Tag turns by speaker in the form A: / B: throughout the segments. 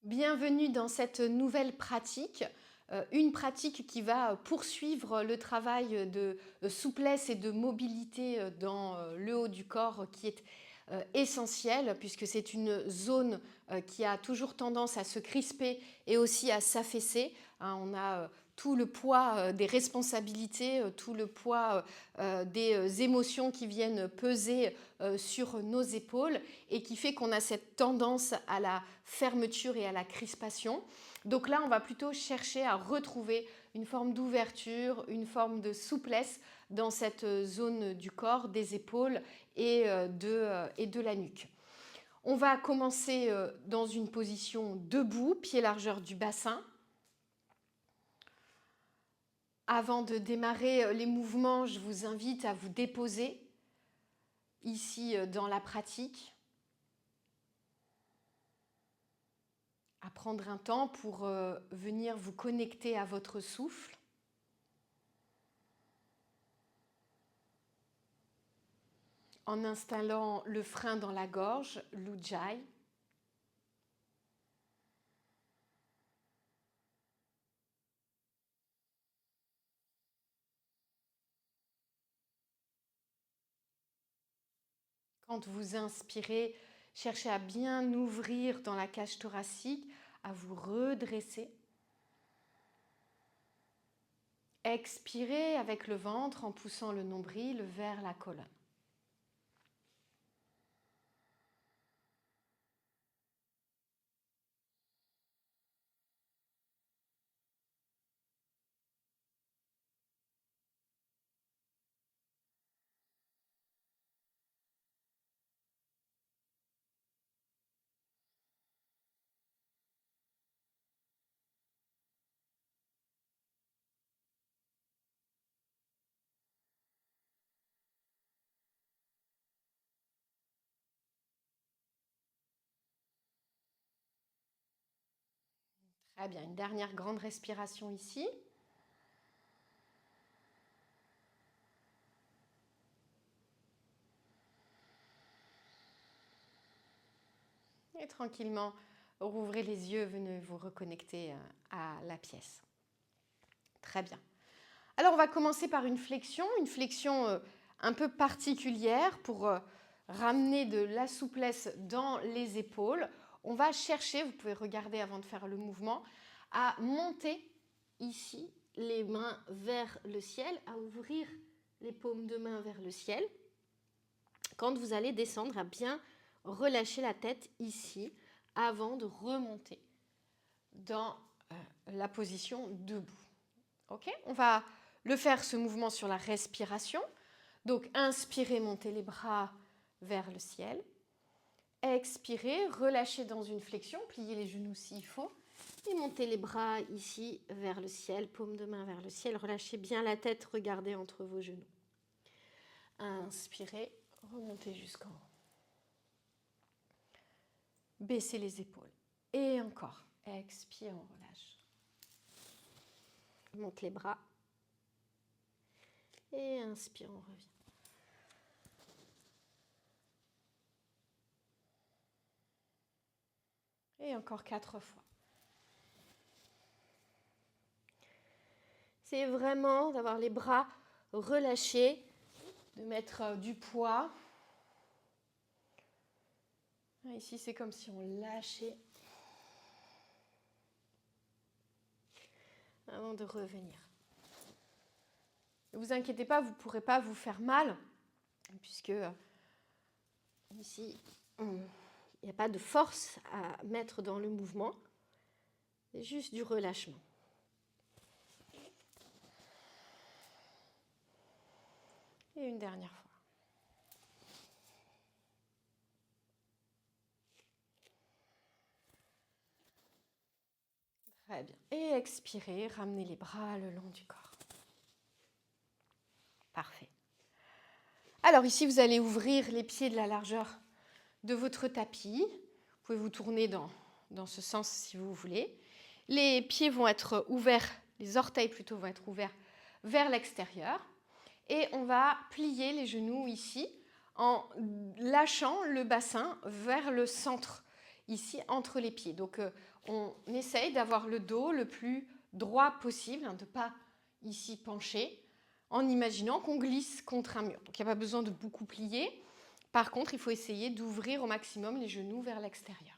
A: Bienvenue dans cette nouvelle pratique, une pratique qui va poursuivre le travail de souplesse et de mobilité dans le haut du corps qui est essentiel puisque c'est une zone qui a toujours tendance à se crisper et aussi à s'affaisser. On a tout le poids des responsabilités, tout le poids des émotions qui viennent peser sur nos épaules et qui fait qu'on a cette tendance à la fermeture et à la crispation. Donc là, on va plutôt chercher à retrouver une forme d'ouverture, une forme de souplesse dans cette zone du corps, des épaules et de la nuque. On va commencer dans une position debout, pied largeur du bassin. Avant de démarrer les mouvements, je vous invite à vous déposer ici dans la pratique, à prendre un temps pour venir vous connecter à votre souffle. En installant le frein dans la gorge, l'Ujjayi. Quand vous inspirez, cherchez à bien ouvrir dans la cage thoracique, à vous redresser. Expirez avec le ventre en poussant le nombril vers la colonne. Très bien, une dernière grande respiration ici. Et tranquillement, rouvrez les yeux, venez vous reconnecter à la pièce. Très bien. Alors, on va commencer par une flexion un peu particulière pour ramener de la souplesse dans les épaules. On va chercher, vous pouvez regarder avant de faire le mouvement, à monter ici les mains vers le ciel, à ouvrir les paumes de main vers le ciel. Quand vous allez descendre, à bien relâcher la tête ici avant de remonter dans la position debout. Okay, on va le faire ce mouvement sur la respiration. Donc inspirez, montez les bras vers le ciel. Expirez, relâchez dans une flexion, pliez les genoux s'il faut. Et montez les bras ici vers le ciel, paume de main vers le ciel. Relâchez bien la tête, regardez entre vos genoux. Inspirez, remontez jusqu'en haut. Baissez les épaules. Et encore. Expire, on relâche. Monte les bras. Et inspire, on revient. Et encore 4 fois. C'est vraiment d'avoir les bras relâchés, de mettre du poids. Ici, c'est comme si on lâchait avant de revenir. Ne vous inquiétez pas, vous ne pourrez pas vous faire mal, puisque ici, il n'y a pas de force à mettre dans le mouvement, c'est juste du relâchement. Et une dernière fois. Très bien. Et expirez, ramenez les bras le long du corps. Parfait. Alors ici, vous allez ouvrir les pieds de la largeur de votre tapis. Vous pouvez vous tourner dans ce sens si vous voulez. Les pieds vont être ouverts, les orteils plutôt vont être ouverts vers l'extérieur. Et on va plier les genoux ici en lâchant le bassin vers le centre. ici entre les pieds. Donc on essaye d'avoir le dos le plus droit possible, hein, de ne pas ici pencher, en imaginant qu'on glisse contre un mur. Donc il n'y a pas besoin de beaucoup plier. Par contre, il faut essayer d'ouvrir au maximum les genoux vers l'extérieur.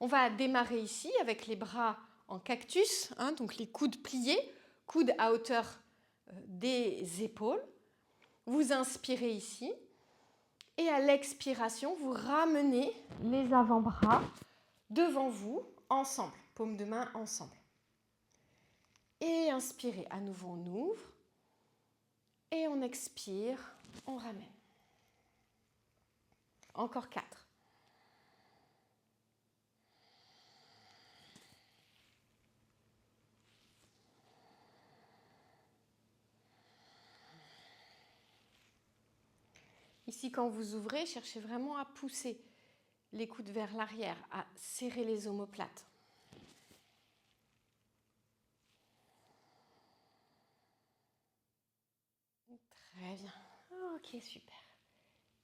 A: On va démarrer ici avec les bras en cactus, hein, donc les coudes pliés, coudes à hauteur des épaules. Vous inspirez ici et à l'expiration, vous ramenez les avant-bras devant vous, ensemble, paume de main ensemble. Et inspirez, à nouveau on ouvre et on expire, on ramène. Encore 4. Ici, quand vous ouvrez, cherchez vraiment à pousser les coudes vers l'arrière, à serrer les omoplates. Très bien. Ok, super.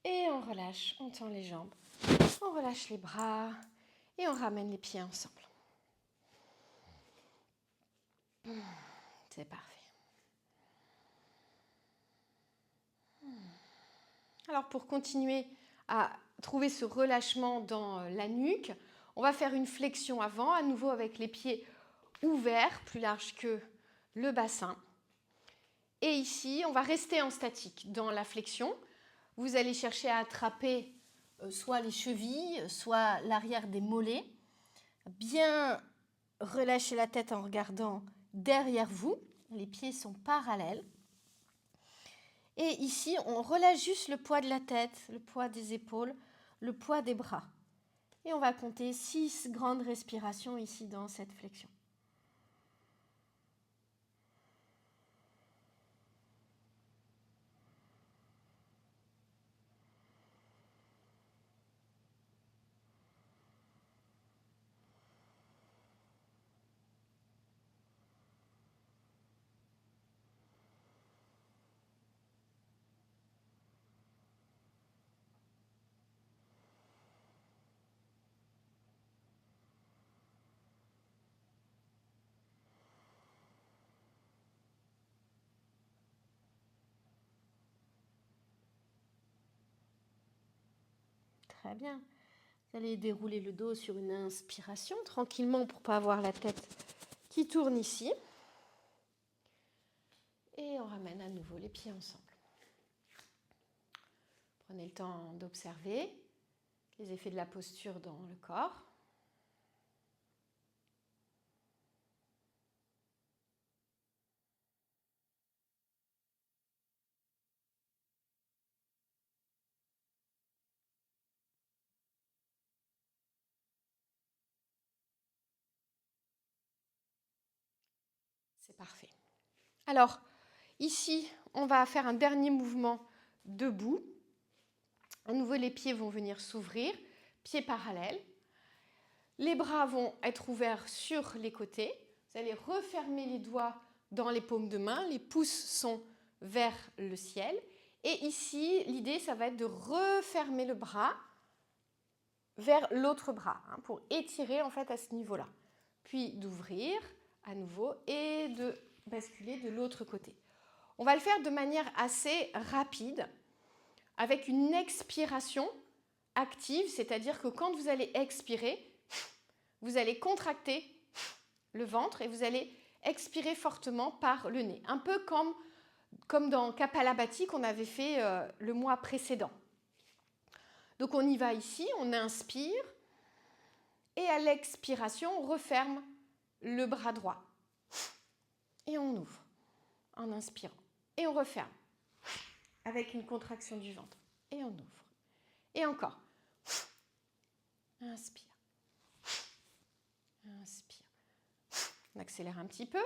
A: Et on relâche, on tend les jambes, on relâche les bras et on ramène les pieds ensemble. C'est parfait. Alors pour continuer à trouver ce relâchement dans la nuque, on va faire une flexion avant, à nouveau avec les pieds ouverts, plus larges que le bassin. Et ici, on va rester en statique dans la flexion. Vous allez chercher à attraper soit les chevilles, soit l'arrière des mollets. Bien relâcher la tête en regardant derrière vous. Les pieds sont parallèles. Et ici, on relâche juste le poids de la tête, le poids des épaules, le poids des bras. Et on va compter 6 grandes respirations ici dans cette flexion. Très bien. Vous allez dérouler le dos sur une inspiration tranquillement pour ne pas avoir la tête qui tourne ici. Et on ramène à nouveau les pieds ensemble. Prenez le temps d'observer les effets de la posture dans le corps. C'est parfait. Alors, ici, on va faire un dernier mouvement debout. À nouveau, les pieds vont venir s'ouvrir, pieds parallèles. Les bras vont être ouverts sur les côtés. Vous allez refermer les doigts dans les paumes de main. Les pouces sont vers le ciel. Et ici, l'idée, ça va être de refermer le bras vers l'autre bras, hein, pour étirer en fait à ce niveau-là. Puis d'ouvrir à nouveau et de basculer de l'autre côté. On va le faire de manière assez rapide, avec une expiration active, c'est-à-dire que quand vous allez expirer, vous allez contracter le ventre et vous allez expirer fortement par le nez. Un peu comme dans Kapalabhati qu'on avait fait le mois précédent. Donc on y va ici, on inspire et à l'expiration, on referme le bras droit. Et on ouvre en inspirant. Et on referme avec une contraction du ventre. Et on ouvre. Et encore. Inspire. Inspire. On accélère un petit peu.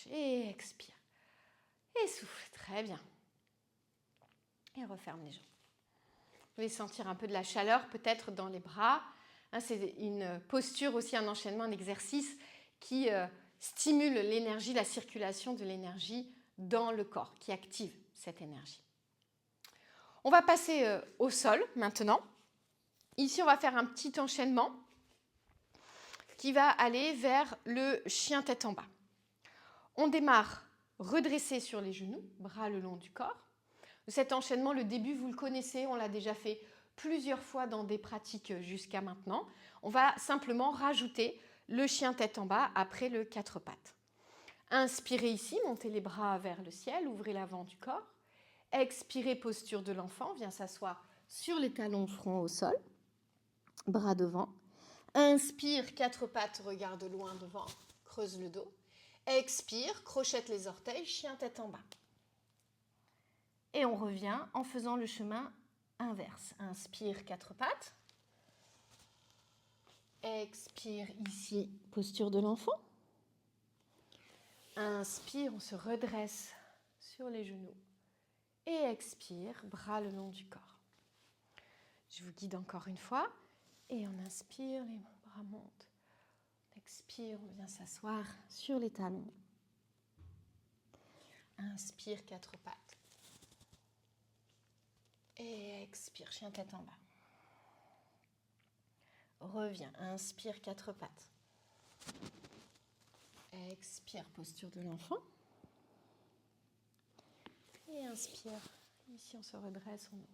A: relâche et expire. Et souffle, très bien. Et referme les jambes. Vous pouvez sentir un peu de la chaleur peut-être dans les bras. C'est une posture aussi, un enchaînement, un exercice qui stimule l'énergie, la circulation de l'énergie dans le corps, qui active cette énergie. On va passer au sol maintenant. Ici, on va faire un petit enchaînement qui va aller vers le chien tête en bas. On démarre redressé sur les genoux, bras le long du corps. Cet enchaînement, le début, vous le connaissez, on l'a déjà fait plusieurs fois dans des pratiques jusqu'à maintenant. On va simplement rajouter le chien tête en bas après le quatre pattes. Inspirez ici, montez les bras vers le ciel, ouvrez l'avant du corps. Expirez, posture de l'enfant, viens s'asseoir sur les talons, front au sol, bras devant. Inspire, quatre pattes, regarde loin devant, creuse le dos. Expire, crochette les orteils, chien tête en bas. Et on revient en faisant le chemin inverse. Inspire, quatre pattes. Expire ici, posture de l'enfant. Inspire, on se redresse sur les genoux. Et expire, bras le long du corps. Je vous guide encore une fois. Et on inspire, les bras montent. On expire, on vient s'asseoir sur les talons. Inspire, quatre pattes. Et expire, chien tête en bas. Reviens, inspire, quatre pattes. Expire, posture de l'enfant. Et inspire. Ici, on se redresse, on ouvre.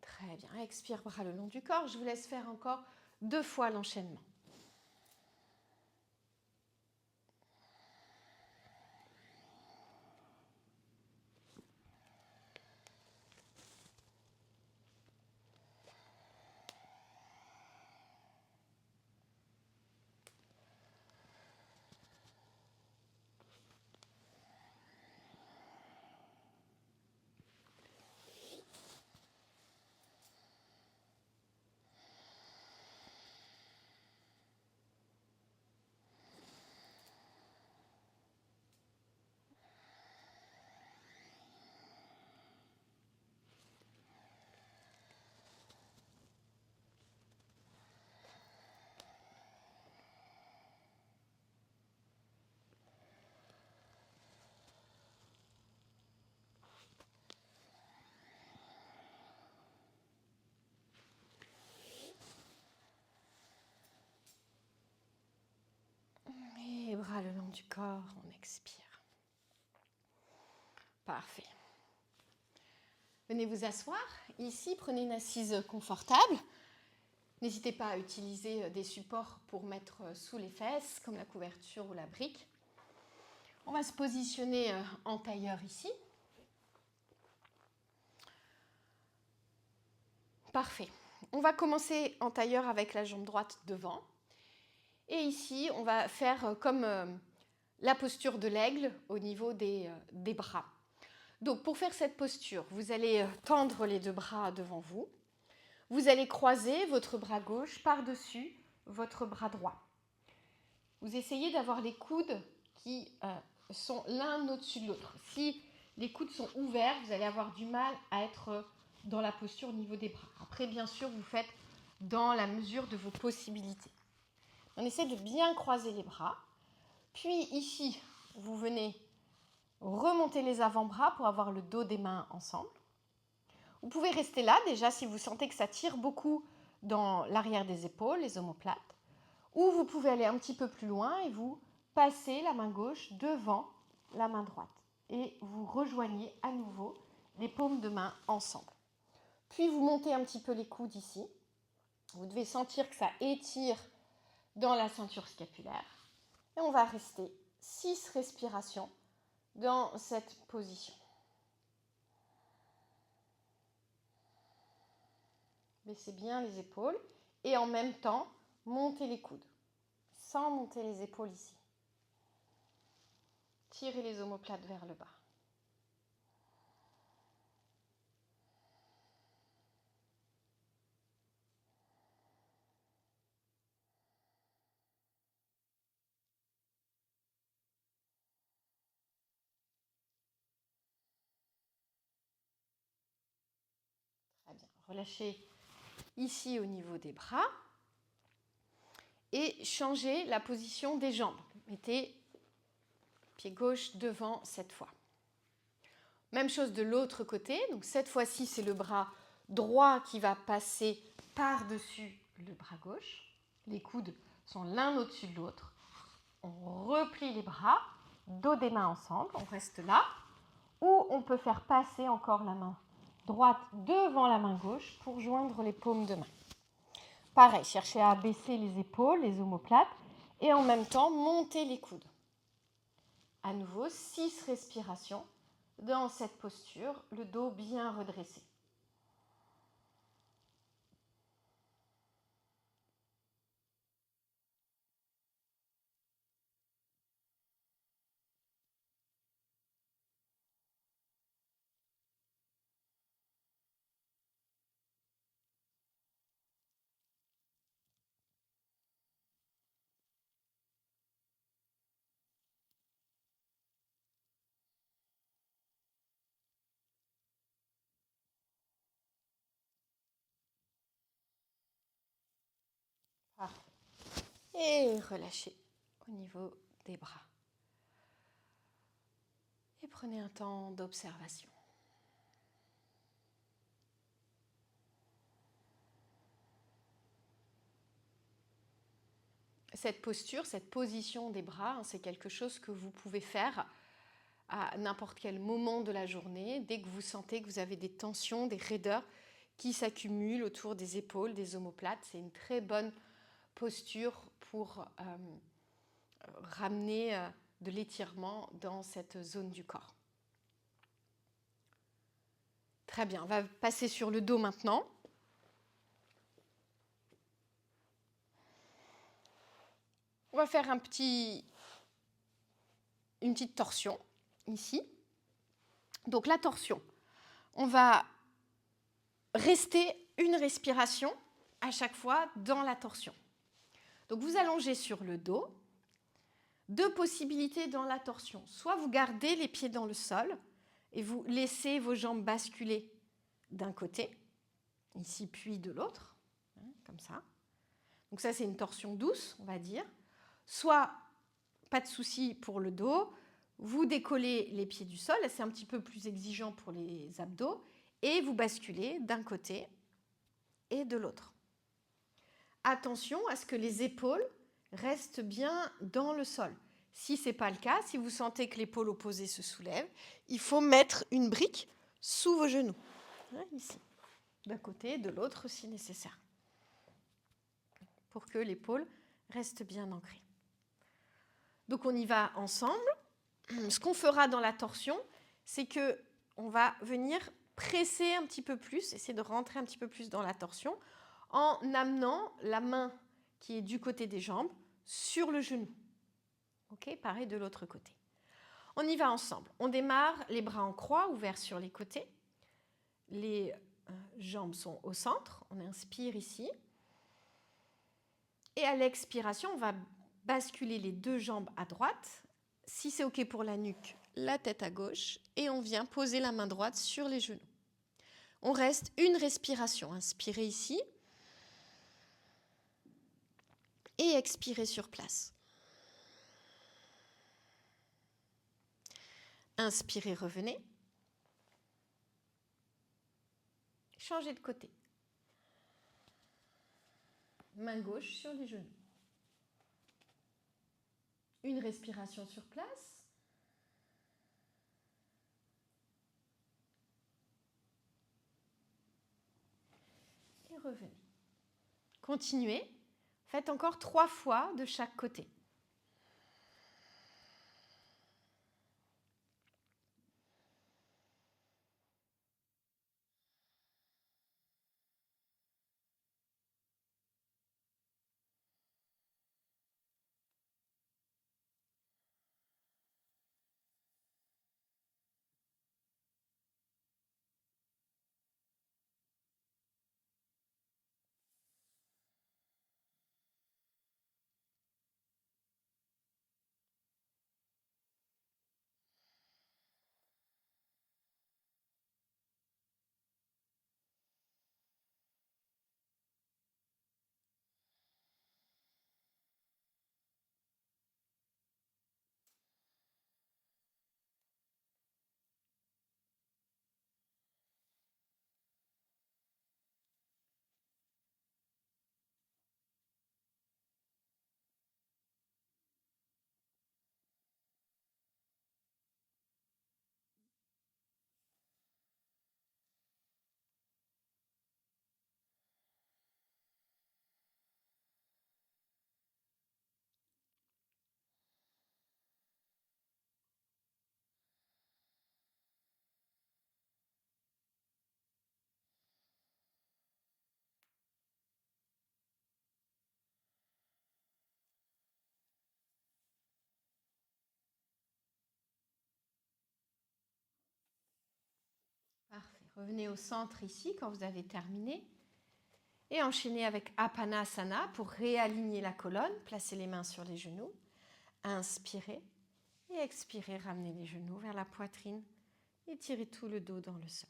A: Très bien. Expire, bras le long du corps. Je vous laisse faire encore 2 fois l'enchaînement. Et bras le long du corps, on expire. Parfait. Venez vous asseoir. Ici, prenez une assise confortable. N'hésitez pas à utiliser des supports pour mettre sous les fesses, comme la couverture ou la brique. On va se positionner en tailleur ici. Parfait. On va commencer en tailleur avec la jambe droite devant. Et ici, on va faire comme la posture de l'aigle au niveau des bras. Donc, pour faire cette posture, vous allez tendre les 2 bras devant vous. Vous allez croiser votre bras gauche par-dessus votre bras droit. Vous essayez d'avoir les coudes qui sont l'un au-dessus de l'autre. Si les coudes sont ouverts, vous allez avoir du mal à être dans la posture au niveau des bras. Après, bien sûr, vous faites dans la mesure de vos possibilités. On essaie de bien croiser les bras. Puis ici, vous venez remonter les avant-bras pour avoir le dos des mains ensemble. Vous pouvez rester là déjà si vous sentez que ça tire beaucoup dans l'arrière des épaules, les omoplates. Ou vous pouvez aller un petit peu plus loin et vous passez la main gauche devant la main droite. Et vous rejoignez à nouveau les paumes de main ensemble. Puis vous montez un petit peu les coudes ici. Vous devez sentir que ça étire dans la ceinture scapulaire. Et on va rester 6 respirations dans cette position. Baissez bien les épaules et en même temps, montez les coudes sans monter les épaules ici. Tirez les omoplates vers le bas. Relâchez ici au niveau des bras. Et changez la position des jambes. Mettez pied gauche devant cette fois. Même chose de l'autre côté. Donc cette fois-ci, c'est le bras droit qui va passer par-dessus le bras gauche. Les coudes sont l'un au-dessus de l'autre. On replie les bras, dos des mains ensemble, on reste là. Ou on peut faire passer encore la main droite devant la main gauche pour joindre les paumes de main. Pareil, cherchez à baisser les épaules, les omoplates, et en même temps, montez les coudes. À nouveau, 6 respirations dans cette posture, le dos bien redressé. Parfait. Et relâchez au niveau des bras. Et prenez un temps d'observation. Cette posture, cette position des bras, c'est quelque chose que vous pouvez faire à n'importe quel moment de la journée, dès que vous sentez que vous avez des tensions, des raideurs qui s'accumulent autour des épaules, des omoplates. C'est une très bonne posture pour ramener de l'étirement dans cette zone du corps. Très bien, on va passer sur le dos maintenant. On va faire une petite torsion ici. Donc la torsion, on va rester une respiration à chaque fois dans la torsion. Donc vous allongez sur le dos. 2 possibilités dans la torsion. Soit vous gardez les pieds dans le sol et vous laissez vos jambes basculer d'un côté, ici puis de l'autre, comme ça. Donc ça, c'est une torsion douce, on va dire. Soit, pas de souci pour le dos, vous décollez les pieds du sol, c'est un petit peu plus exigeant pour les abdos, et vous basculez d'un côté et de l'autre. Attention à ce que les épaules restent bien dans le sol. Si ce n'est pas le cas, si vous sentez que l'épaule opposée se soulève, il faut mettre une brique sous vos genoux. Ici, d'un côté et de l'autre si nécessaire, pour que l'épaule reste bien ancrée. Donc on y va ensemble. Ce qu'on fera dans la torsion, c'est qu'on va venir presser un petit peu plus, essayer de rentrer un petit peu plus dans la torsion, en amenant la main qui est du côté des jambes sur le genou. Ok, pareil de l'autre côté. On y va ensemble. On démarre les bras en croix, ouverts sur les côtés. Les jambes sont au centre. On inspire ici. Et à l'expiration, on va basculer les 2 jambes à droite. Si c'est OK pour la nuque, la tête à gauche. Et on vient poser la main droite sur les genoux. On reste une respiration. Inspirez ici. Et expirez sur place. Inspirez, revenez. Changez de côté. Main gauche sur les genoux. Une respiration sur place. Et revenez. Continuez. Faites encore 3 fois de chaque côté. Revenez au centre ici quand vous avez terminé. Et enchaînez avec Apanasana pour réaligner la colonne. Placez les mains sur les genoux. Inspirez et expirez. Ramenez les genoux vers la poitrine. Étirez tout le dos dans le sol.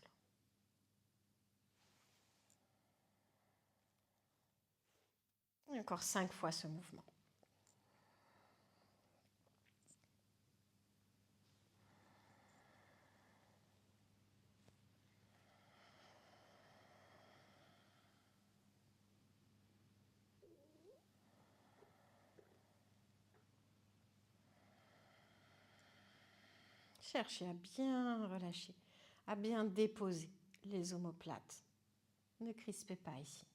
A: Et encore 5 fois ce mouvement. Cherchez à bien relâcher, à bien déposer les omoplates. Ne crispez pas ici.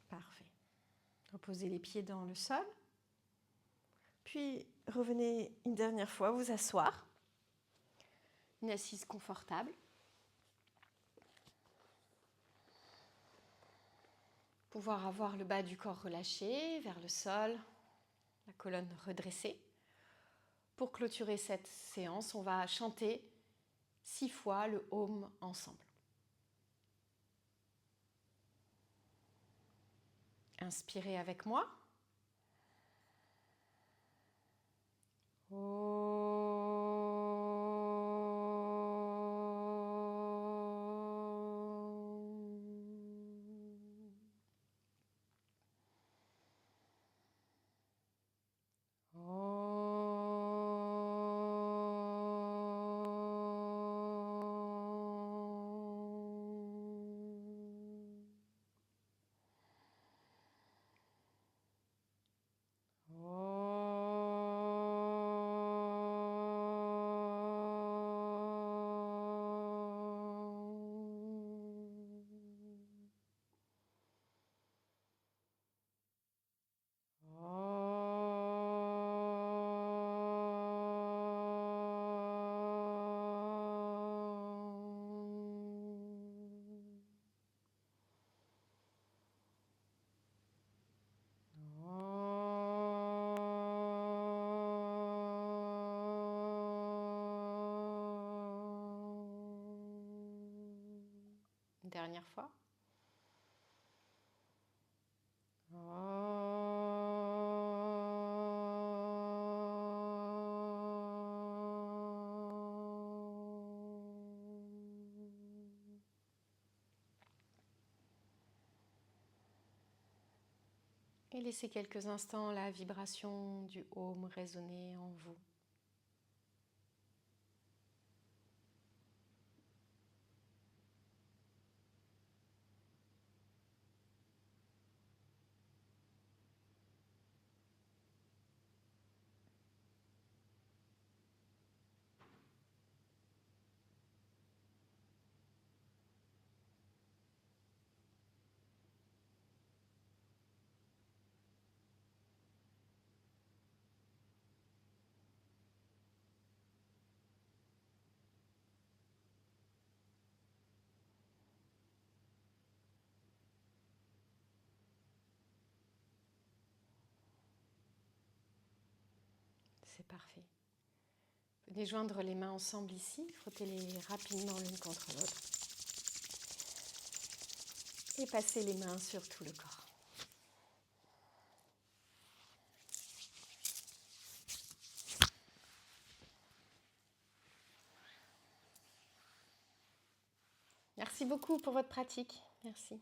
A: Parfait. Reposez les pieds dans le sol. Puis revenez une dernière fois vous asseoir. Une assise confortable. Pouvoir avoir le bas du corps relâché vers le sol, la colonne redressée. Pour clôturer cette séance, on va chanter 6 fois le Om ensemble. Inspirez avec moi. Une dernière fois. Et laissez quelques instants la vibration du Om résonner en vous. C'est parfait. Venez joindre les mains ensemble ici, frottez-les rapidement l'une contre l'autre. Et passez les mains sur tout le corps. Merci beaucoup pour votre pratique. Merci.